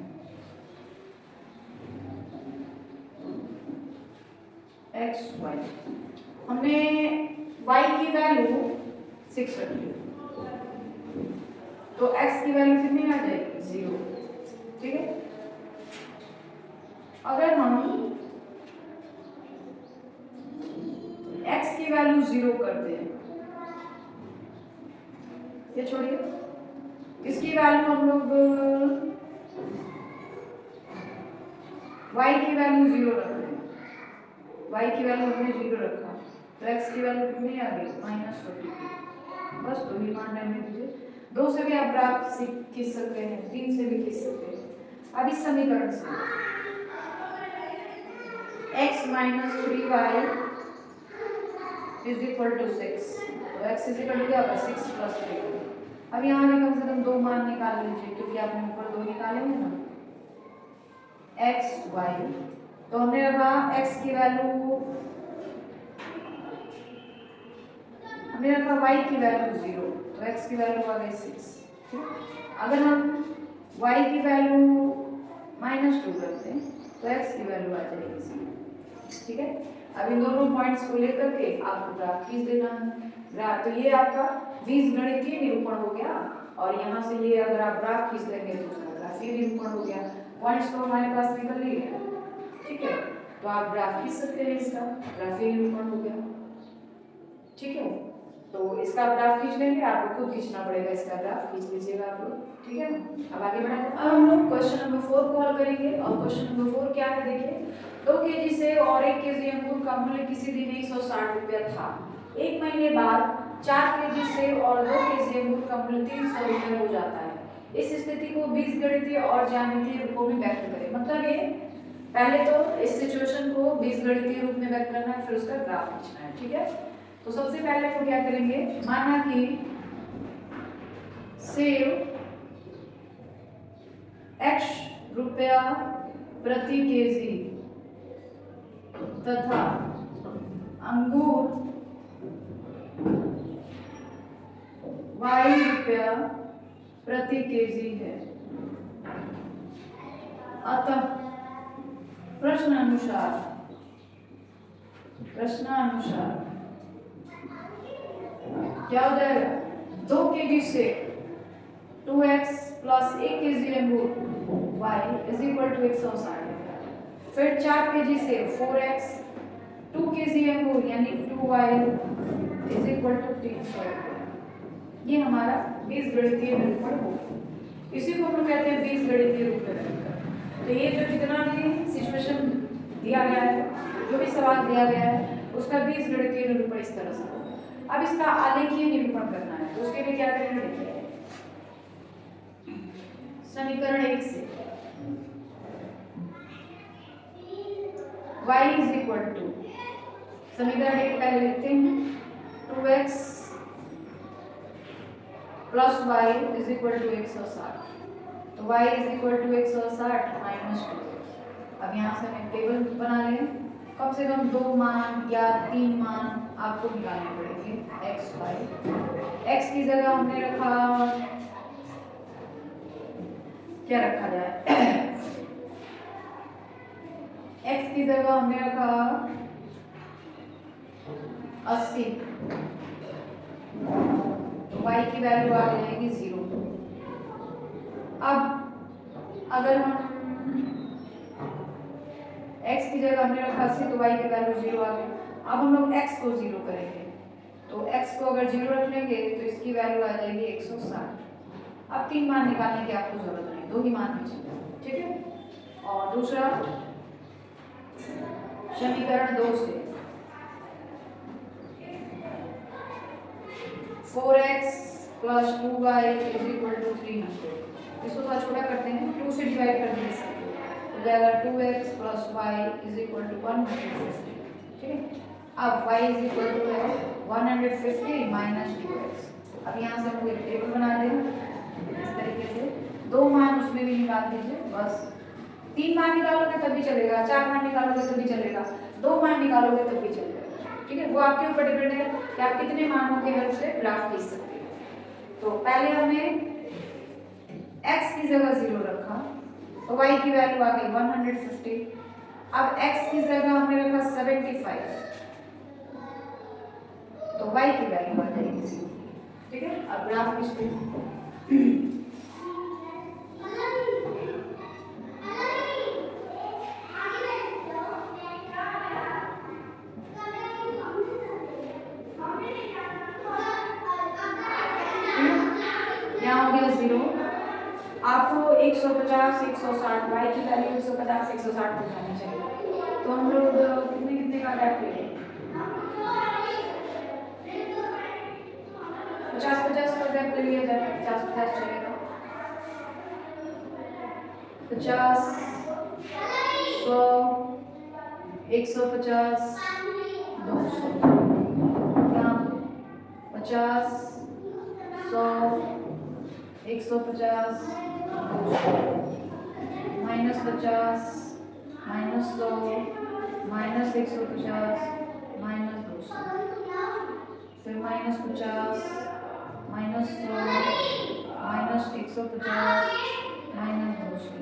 x y, हमने y की वैल्यू 6 रखी, तो x की वैल्यू कितनी आ जाएगी 0, ठीक है। अगर हम x की वैल्यू 0 कर दें, ये छोड़िए, इसकी वैल्यू हम लोग y की वैल्यू 0 रख दें, y की वैल्यू हमने 0 रखा, तो x की वैल्यू कितनी आ गई -42। बस 2 ही मान रहने दीजिए, 2 से भी आप ग्राफ खींच सकते हैं, 3 से भी खींच सकते हैं। अब इस समीकरण से x minus 3y is equal to 6, तो x इज इक्वल टू क्या होगा 6 प्लस 3। अब यहाँ भी कम से कम 2 मान निकाल लीजिए क्योंकि आपने ऊपर 2 निकाले हैं ना, x y, तो हमने रखा x की वैल्यू, हमने रखा y की वैल्यू 0, तो x की वैल्यू आ गई 6, ठीक है। अगर हम y की वैल्यू -2 करते हैं तो x की वैल्यू आ जाएगी 0, ठीक है। अब इन दोनों पॉइंट्स को लेकर के आपको ग्राफ खींच देना है। ग्राफ, तो ये आपका बीजगणितीय निरूपण हो गया, और यहाँ से ये अगर आप ग्राफ खींच लेंगे तो उसका ग्राफीय निरूपण हो गया। पॉइंट्स तो हमारे पास निकल ही है, ठीक है। तो आप ग्राफ खींच सकते हैं, इसका ग्राफीय निरूपण हो गया, ठीक है। तो इसका ग्राफ खींच लेंगे, आपको खुद खींचना पड़ेगा, इसका ग्राफ खींच लीजिएगा आप लोग, ठीक है। अब आगे बढ़ाएं। अब हम लोग क्वेश्चन नंबर 4 को हल करेंगे, और क्वेश्चन नंबर 4 क्या है, देखिए 2 केजी से और 1 केजी अंगूर का मूल्य किसी दिन 160 रुपया था। 1 महीने बाद 4 केजी से और 2 केजी अंगूर का मूल्य 300 रुपये हो जाता है। इस स्थिति को बीजगणितीय और ज्यामितीय रूपों में व्यक्त करें। मतलब ये पहले तो इस सिचुएशन को बीजगणितीय रूप में व्यक्त करना है, फिर उसका ग्राफ खींचना है, ठीक है। तो सबसे पहले तो क्या करेंगे, माना कि सेब x रुपया प्रति केजी तथा अंगूर y रुपया प्रति केजी है। अतः प्रश्न अनुसार प्रश्नानुसार क्या हो जाएगा, 2 kg से 2x प्लस 1 kg अंगूर y इज इक्वल टू 160। फिर 4 kg से 4x 2 kg अंगूर यानी 2y इज इक्वल टू 300। ये हमारा बीजगणितीय निरूपण होगा। इसी को हम कहते हैं बीजगणितीय रूप। तो ये जो जितना भी सिचुएशन दिया गया है, जो भी सवाल दिया गया है, उसका बीजगणितीय निरूपण इस तरह से होगा। अब इसका आलेखीय निरूपण करना है, तो उसके लिए क्या करेंगे, देखिए समीकरण 1 से y इज इक्वल टू, समीकरण 1 पहले लिखते हैं, 2x plus y is equal to 160। तो y is equal to 160 minus 2। अब यहाँ से हमें टेबल बना लें, कम से कम 2 मान या 3 मान आपको निकालने पड़ेंगे x y। x की जगह हमने रखा, क्या रखा जाए x की जगह हमने रखा 80, तो y की वैल्यू आ जाएगी 0। अब अगर हम x की जगह हमने रखा 80, तो y की वैल्यू 0 आ गई। अब हम लोग x को 0 करेंगे, तो x को अगर 0 रख लेंगे तो इसकी वैल्यू आ जाएगी 160। अब 3 मान निकालने की आपको जरूरत नहीं, 2 ही मान लीजिए, ठीक है। और दूसरा समीकरण 2 से 4x plus 2y is equal to 300। इसको थोड़ा छोटा करते हैं, 2 से डिवाइड कर देंगे सबको, तो जाएगा 2x plus y is equal to 150, ठीक है। अब y इज इक्वल टू है 150 माइनस 2x। अब यहाँ से हम लोग एक टेबल बना दें इस तरीके से, 2 मान उसमें भी निकाल दीजिए, बस 3 मान निकालोगे तब भी चलेगा, 4 मान निकालोगे तब भी चलेगा, 2 मान निकालोगे तब भी चलेगा, ठीक है। वो आपके ऊपर डिपेंड है कि आप कितने मानों के हेल्प से ग्राफ खींच सकते हैं। तो पहले हमने x की जगह 0 रखा, तो y की वैल्यू आ गई 150। अब x की जगह हमने रखा 75, तो y की वैल्यू आ जाएगी 0, ठीक है। अब ग्राफ खींचते हैं। यहाँ हो गया 0। आपको 150 160 y की वैल्यू 150 160 हो जानी चाहिए। तो हम लोग कितने कितने का गैप ले लें, 50-50 का गैप ले लिया जाए, 50-50 चलेगा, 50 100 150 200, यहाँ 50 100 150 माइनस 50 माइनस 100 माइनस 150 माइनस 200, फिर माइनस 50 माइनस 100 माइनस 150 माइनस 200,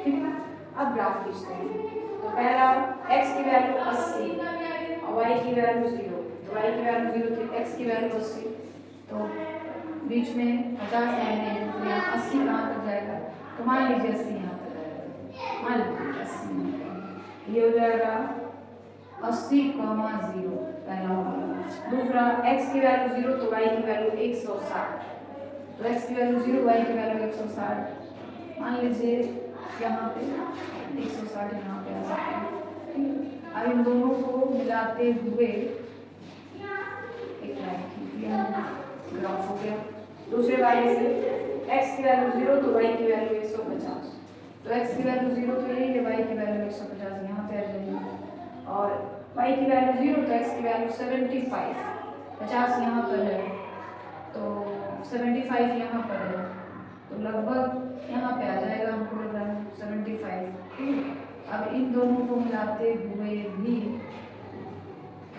ठीक है। अब ग्राफ खींचते हैं। तो पहला x की वैल्यू 80 और y की वैल्यू 0, तो y की वैल्यू 0 थी, x की वैल्यू 80, तो बीच में 50 है, तो यहाँ 80 कहाँ तक जाएगा, तो मान लीजिए 80 यहाँ तक जाएगा, मान लीजिए 80, ये हो जाएगा 80, 0 पहला होगा। दूसरा x की वैल्यू 0, तो y की वैल्यू 160, तो x की वैल्यू 0, y की वैल्यू 160, मान लीजिए यहाँ पे 160 यहाँ पे आ सकते हैं। अब इन दोनों को मिलाते हुए एक लाइन खींचिए, ग्राफ हो गया। दूसरे वाले से x की वैल्यू 0, तो y की वैल्यू 150, तो x की वैल्यू 0 तो यही है, y की वैल्यू 150 यहाँ पे आ जाएगी, और y की वैल्यू 0, तो x की वैल्यू 75, 50 यहाँ पर है, तो 75 यहाँ पर है, तो लगभग यहाँ पे आ जाएगा, हमको लग रहा है 75। अब इन दोनों को मिलाते हुए भी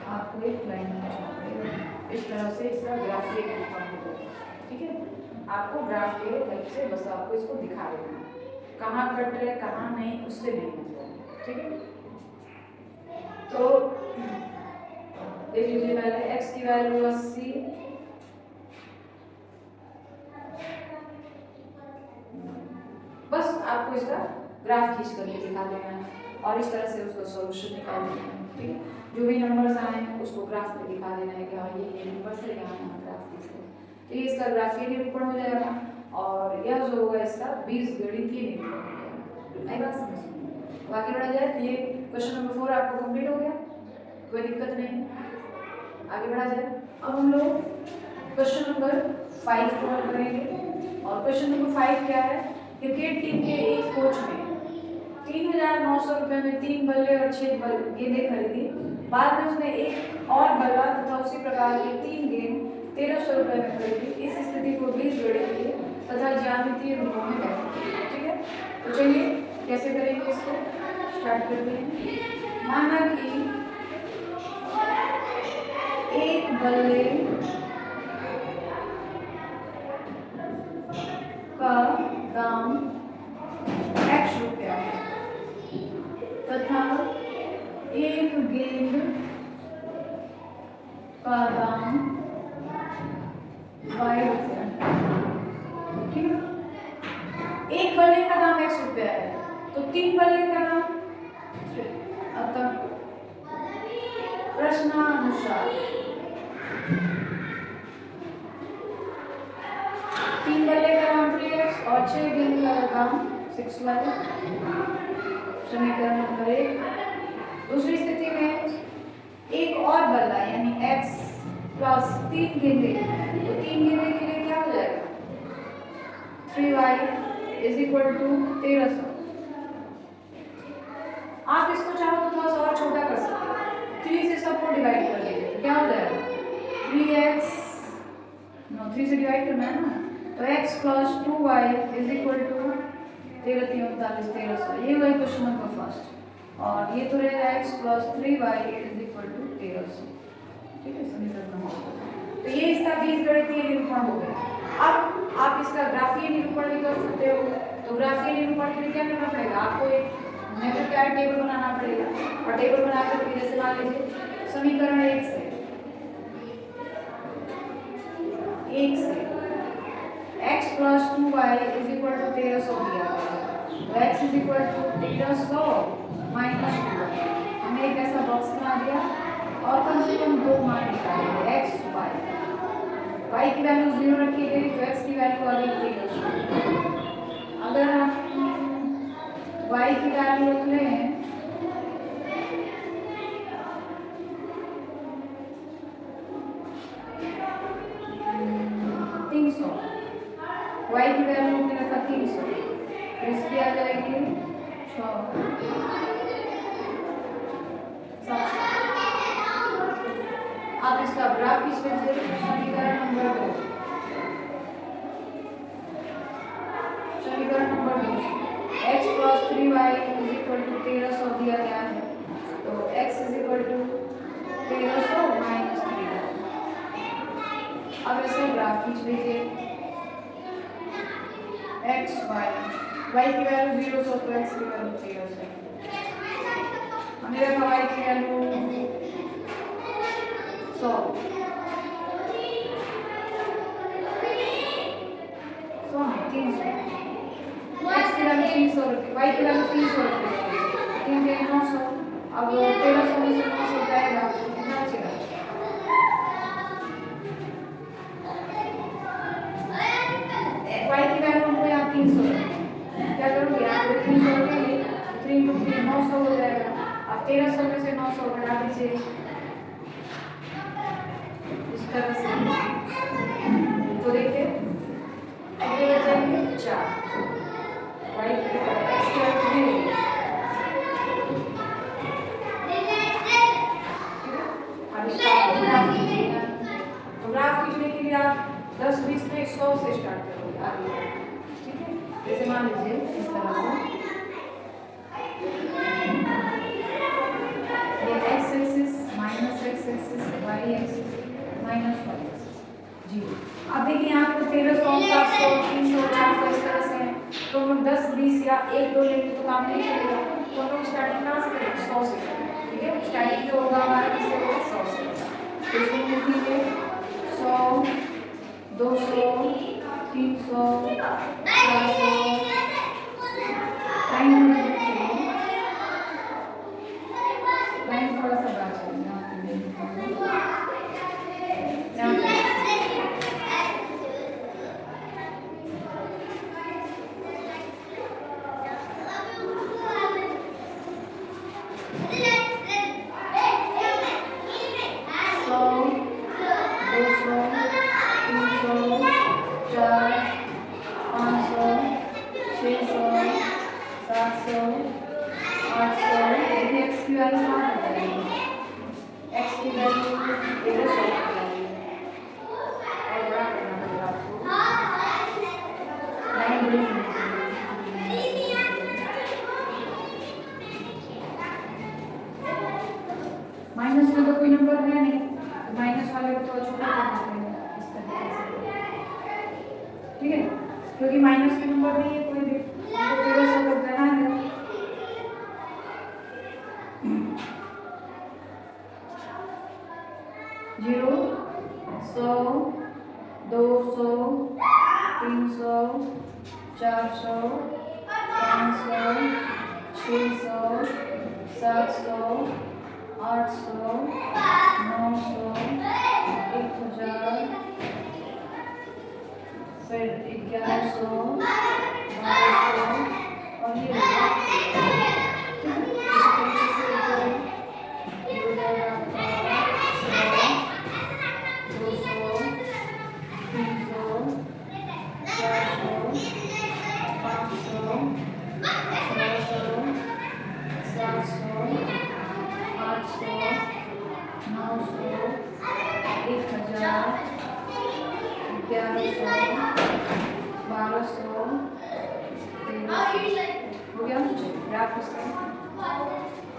आपको एक लाइन खींचना पड़ेगा, इस तरह से इसका ग्राफ एक होगा, ठीक है। आपको ग्राफ के हेल्प से बस आपको इसको दिखा देना, कहाँ कट रहे कहाँ नहीं, उससे नहीं मतलब, ठीक है। तो देख लीजिए पहले x की वैल्यू 80, बस आपको इसका ग्राफ खींच करके दिखा देना है और इस तरह से उसका सॉल्यूशन निकाल देना है। ठीक है, जो भी नंबर्स आए उसको ग्राफ पे दिखा देना है कि हाँ ये नंबर्स है, यहाँ ग्राफ खींच देना। तो ये इसका ग्राफीय निरूपण हो जाएगा और यह जो होगा इसका बीजगणितीय निरूपण हो जाएगा। आई बात समझ में? बाकी बढ़ा जाए तो ये क्वेश्चन नंबर 4 आपको कंप्लीट हो गया, कोई दिक्कत नहीं। आगे बढ़ा जाए, अब हम लोग क्वेश्चन नंबर 5 को हल करेंगे और क्वेश्चन नंबर 5 क्या है, क्रिकेट टीम के एक कोच में 3,900 रुपए में 3 बल्ले और 6 गेंदें खरीदी। बाद में उसने एक और बल्ला तथा उसी प्रकार के 3 गेंद 1,300 रुपए में खरीदी। इस स्थिति को बीजगणितीय तथा ज्यामितीय रूपों में व्यक्त किया। ठीक है, तो चलिए कैसे करेंगे इसको स्टार्ट करते हैं। माना कि एक बल्ले का दाम x रुपया है तथा एक गेंद का दाम y रुपया है। ठीक है, एक बल्ले का दाम x रुपया है तो 3 बल्ले का दाम, अतः प्रश्नानुसार 3 बल्ले का दाम 3x और 6 गेंद का दाम 6y। समीकरण नंबर 1। दूसरी स्थिति में एक और बल्ला यानी x प्लस 3 गेंदे, तो 3 गेंदे के लिए क्या हो जाएगा 3y इज इक्वल टू 1300। आप इसको चाहो तो थोड़ा सा और छोटा कर सकते हो, 3 से सबको डिवाइड कर लीजिए, क्या हो जाएगा 3x, 3 से डिवाइड करना है ना, तो x plus 2y is equal to 13 3 39 1300। ये वही क्वेश्चन नंबर फर्स्ट, और ये तो रहेगा x plus 3y is equal to 1300। ठीक है, समीकरण। तो ये इसका बीजगणितीय निरूपण हो गया। अब आप इसका ग्राफीय निरूपण भी कर सकते हो, तो ग्राफीय निरूपण के लिए क्या करना पड़ेगा आपको, एक नेटवर्क टेबल बनाना पड़ेगा और टेबल बनाकर के जैसे मान लीजिए समीकरण 1 से x plus 2y is equal to 1300 दिया गया है, तो x is equal to 1300 minus 2y। हमने एक ऐसा बॉक्स बना दिया और कम से कम 2 मान निकालेंगे x y की वैल्यू 0 रखी गई तो x की वैल्यू आ गई 1300। अगर हम y की वैल्यू रख लें 300, y की वैल्यू हमने रखा 300, तो इसकी आ जाएगी 6। आप इसका ग्राफ खींच लीजिए। समीकरण नंबर 2, समीकरण number 2 x plus 3y is equal to 1300 दिया गया है, तो x is equal to 1300 minus 3y। अब इसका ग्राफ खींच लीजिए x y की वैल्यू 0 तो x की वैल्यू 1300। हमने रखा y की वैल्यू 100, x की वैल्यू 300 रखी, y की वैल्यू 300 रखी, 3 के 900। अब 1300 में से 900 जाएगा कितना बचेगा, y की वैल्यू हमको यहाँ 300 है, क्या करोगे आप 300 रखेंगे, 3 × 3 900 हो जाएगा। अब 1300 में से 900 घटा दीजिए इस तरह से, तो देखिए कितने बचेंगे 4, y की x की वैल्यू अब इसका ग्राफ खींचिएगा। तो ग्राफ खींचने के लिए आप 10 20 में 100 से स्टार्ट करोगे आगे। ठीक है, जैसे मान लीजिए इस तरह से ये x axis minus x axis, y axis minus y axis जी। अब देखिए यहाँ पे 1300 700 300 400 इस तरह से है, तो हम 10 20 या 1 2 लेंगे तो काम नहीं चलेगा, तो हम लोग स्टार्टिंग कहाँ से करेंगे 100 से। ठीक है, स्टार्टिंग जो होगा हमारा किससे होगा 100 से। 300 400 लाइन थोड़ा सा बात है माइनस में तो कोई नंबर है नहीं, माइनस वाले को थोड़ा छोटा करना पड़ेगा इस तरीके से, ठीक है, क्योंकि माइनस के नंबर नहीं है कोई भी, तो थोड़ा सा तो गणना है। 0 100 200 300 400 500 600 700 800 900 1000 फिर 1100 1200 और ये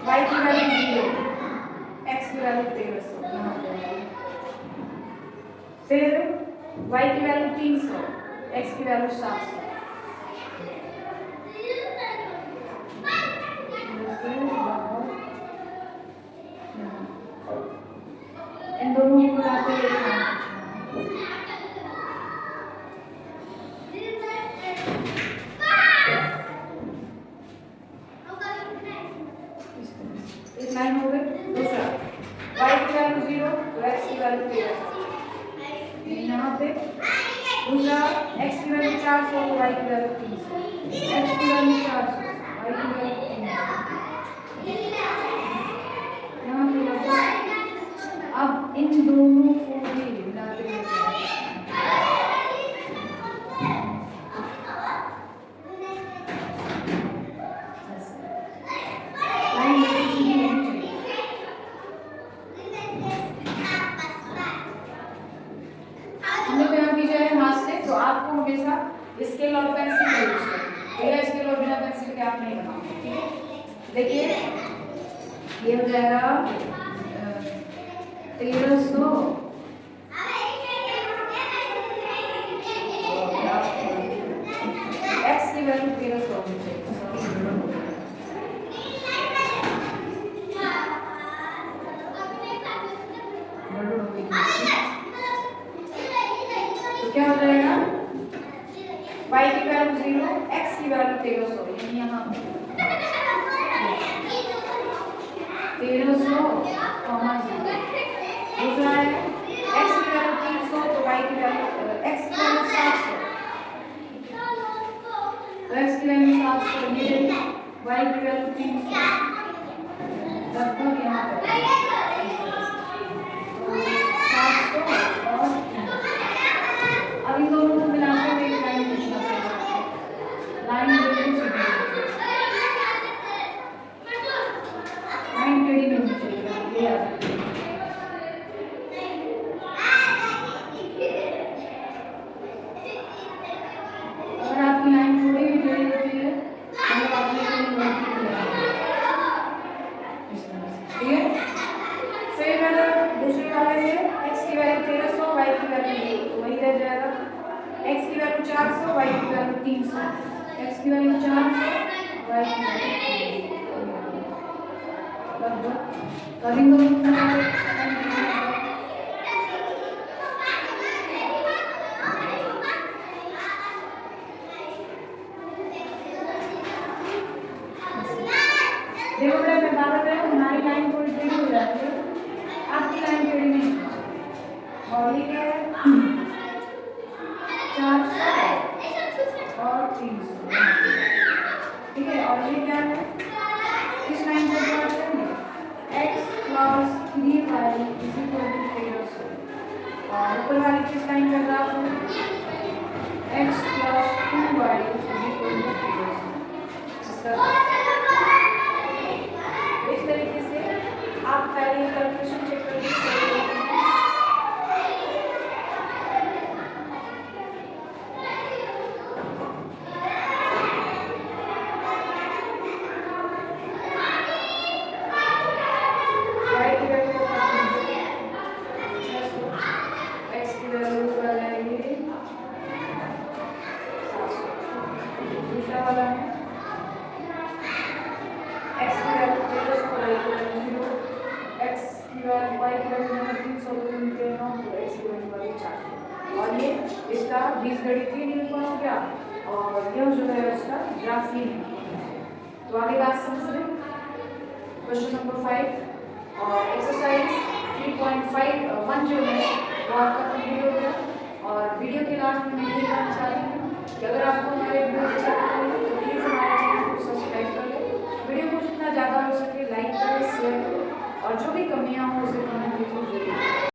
y की वैल्यू 0, x की वैल्यू 1300, फिर y की वैल्यू 300, x की वैल्यू 700, इन दोनों को मिलाते हुए इस लाइन हो गए। दूसरा y की वैल्यू 0 तो x की वैल्यू 1300, यहाँ पे दूसरा x की वैल्यू 400 तो y की वैल्यू 300, x की वैल्यू 400 y की वैल्यू 300। यहाँ पे अब इन दोनों को भी मिलाते हुए स्केल और पेंसिल का यूज करें, बिना स्केल और बिना पेंसिल के आप नहीं बनाओगे, ठीक है। देखिए ये हो जाएगा 1300 x की वैल्यू 1300 होनी चाहिए, तो क्या हो जाएगा y की वैल्यू 0, x की वैल्यू 1300, यानी यहाँ 1300, दूसरा है x की वैल्यू 300 तो y की वैल्यू x की वैल्यू 700, तो x की वैल्यू 700 ये y की वैल्यू 300 लगभग यहाँ पर 700 और अब इन दोनों को मिलाते हुए एक लाइन खींचना पड़ेगा, लाइन बिल्कुल सीधी लाइन टेढ़ी नहीं होनी चाहिए, ये याद रखिए। अगर आपकी लाइन थोड़ी भी टेढ़ी होती है तो आपने कोई गलती किया है, ठीक है। फिर दूसरे वाले में x की वैल्यू 1300 y की वैल्यू 0 तो वही रह जाएगा, x की वैल्यू 400 y की वैल्यू 300, x की वैल्यू 400 y की वैल्यू 300 लगभग। कभी दोनों 300, ठीक है। और ये क्या है, इस लाइन को ड्रॉ करेंगे, x plus 3y is equal to 1300, और ऊपर वाली किस लाइन का ग्राफ है, x plus 2y is equal to 1300। इस तरीके से आप पहले ये कैलकुलेशन चेक करके दूसरा वाला है x की वैल्यू 1300, x की वैल्यू y की वैल्यू 300 तो 9 तो x की वैल्यू 400, और ये इसका बीजगणितीय निरूपण हो गया, और यह जो है उसका ग्राफीय निरूपण। तो आगे बात समझ रहे, क्वेश्चन नंबर 5 और एक्सरसाइज 3.5 जो है वो आपका कंप्लीट हो गया। और वीडियो के लास्ट में मैं ये कहना चाहती हूँ कि अगर आपको हमारे वीडियो अच्छा लगा तो प्लीज़ हमारे चैनल को सब्सक्राइब कर लें, वीडियो को जितना ज़्यादा हो सके लाइक करें, शेयर करें, और जो भी कमियाँ हों उसे कमेंट के थ्रू जरूर